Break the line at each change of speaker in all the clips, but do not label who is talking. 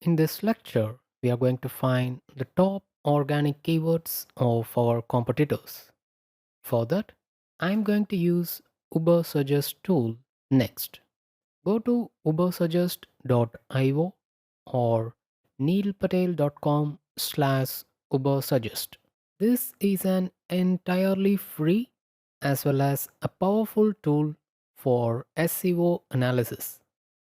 In this lecture, we are going to find the top organic keywords of our competitors. For that, I'm going to use Ubersuggest tool next. Go to ubersuggest.io or neilpatel.com/ubersuggest. This is an entirely free as well as a powerful tool for SEO analysis.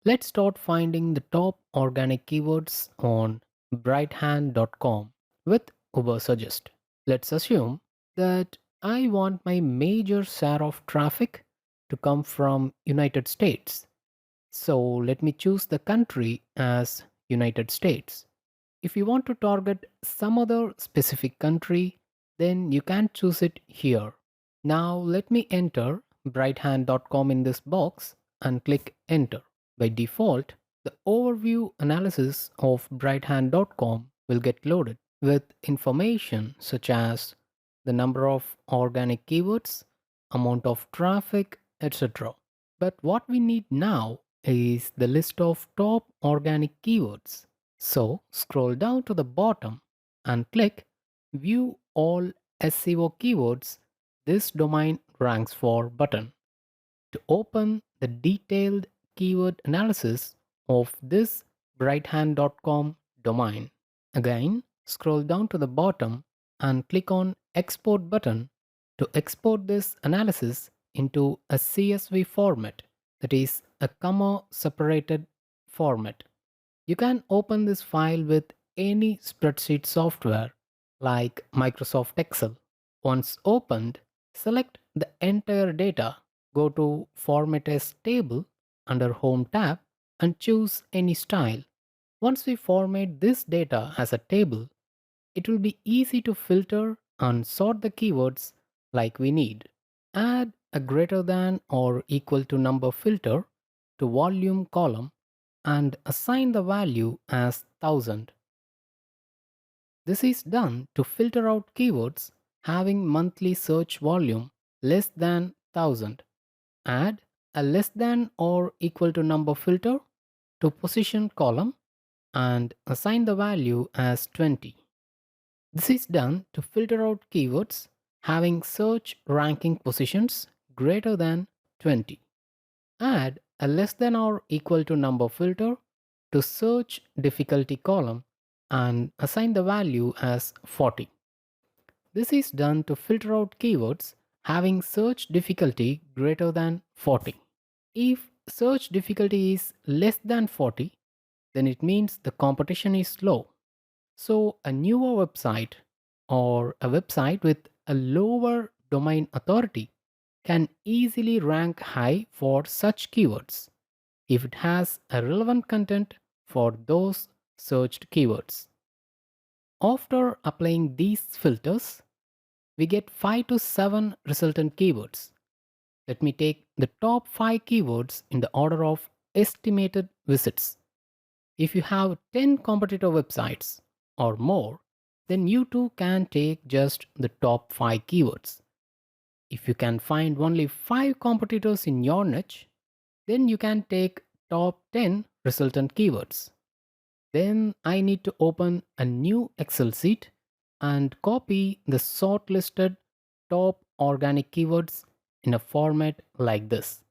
Let's start finding the top organic keywords on brighthand.com with Ubersuggest. Let's assume that I want my major share of traffic to come from United States. So let me choose the country as United States. If you want to target some other specific country, then you can choose it here. Now let me enter brighthand.com in this box and click enter. By default, the overview analysis of brighthand.com will get loaded with information such as the number of organic keywords, amount of traffic, etc. But what we need now is the list of top organic keywords. So scroll down to the bottom and click View All SEO Keywords this domain ranks for button to open the detailed keyword analysis of this brighthand.com domain. Again, scroll down to the bottom and click on Export button to export this analysis into a CSV format, that is a comma separated format. You can open this file with any spreadsheet software like Microsoft Excel. Once opened, select the entire data, go to Format as Table under Home tab and choose any style. Once we format this data as a table, it will be easy to filter and sort the keywords like we need. Add a greater than or equal to number filter to volume column and assign the value as 1000. This is done to filter out keywords having monthly search volume less than 1000. Add a less than or equal to number filter to position column and assign the value as 20. This is done to filter out keywords having search ranking positions greater than 20. Add a less than or equal to number filter to search difficulty column and assign the value as 40. This is done to filter out keywords having search difficulty greater than 40. If search difficulty is less than 40, then it means the competition is low. So a newer website or a website with a lower domain authority can easily rank high for such keywords if it has a relevant content for those searched keywords. After applying these filters, we get 5 to 7 resultant keywords. Let me take the top 5 keywords in the order of estimated visits. If you have 10 competitor websites or more, then you too can take just the top 5 keywords. If you can find only 5 competitors in your niche, then you can take top 10 resultant keywords. Then I need to open a new Excel sheet and copy the shortlisted top organic keywords in a format like this.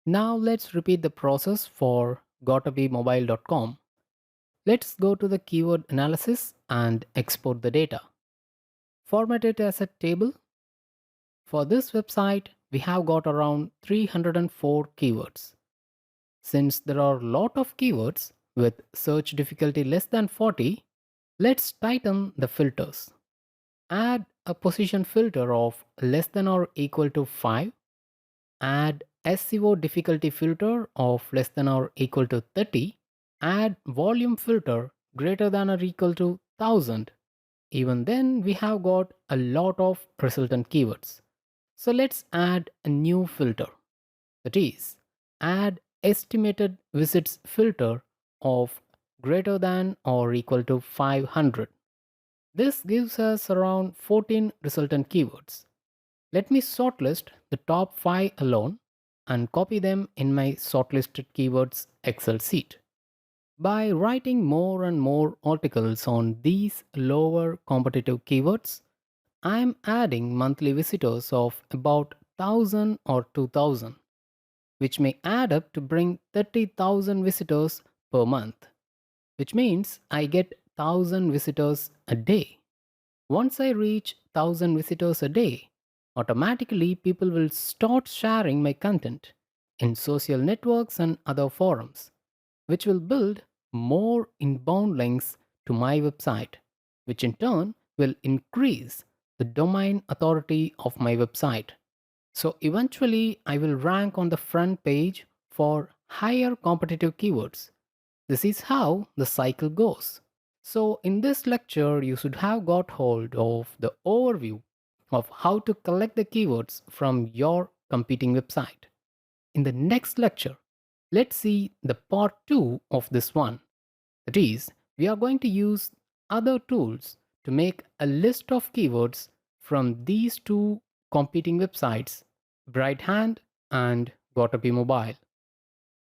Now let's repeat the process for gottabemobile.com. Let's go to the keyword analysis and export the data. Format it as a table. For this website, we have got around 304 keywords. Since there are a lot of keywords with search difficulty less than 40, let's tighten the filters. Add a position filter of less than or equal to 5. Add SEO difficulty filter of less than or equal to 30. Add volume filter greater than or equal to 1000. Even then, we have got a lot of resultant keywords. So let's add a new filter. That is, add estimated visits filter of greater than or equal to 500. This gives us around 14 resultant keywords. Let me shortlist the top 5 alone and copy them in my shortlisted keywords Excel sheet. By writing more and more articles on these lower competitive keywords, I'm adding monthly visitors of about 1000 or 2000, which may add up to bring 30,000 visitors per month, which means I get 1000 visitors a day. Once I reach 1000 visitors a day, automatically people will start sharing my content in social networks and other forums, which will build more inbound links to my website, which in turn will increase the domain authority of my website. So eventually, I will rank on the front page for higher competitive keywords. This is how the cycle goes. So, in this lecture, you should have got hold of the overview of how to collect the keywords from your competing website. In the next lecture, let's see the part 2 of this one. That is, we are going to use other tools to make a list of keywords from these two competing websites, Bright Hand and Gotopi Mobile.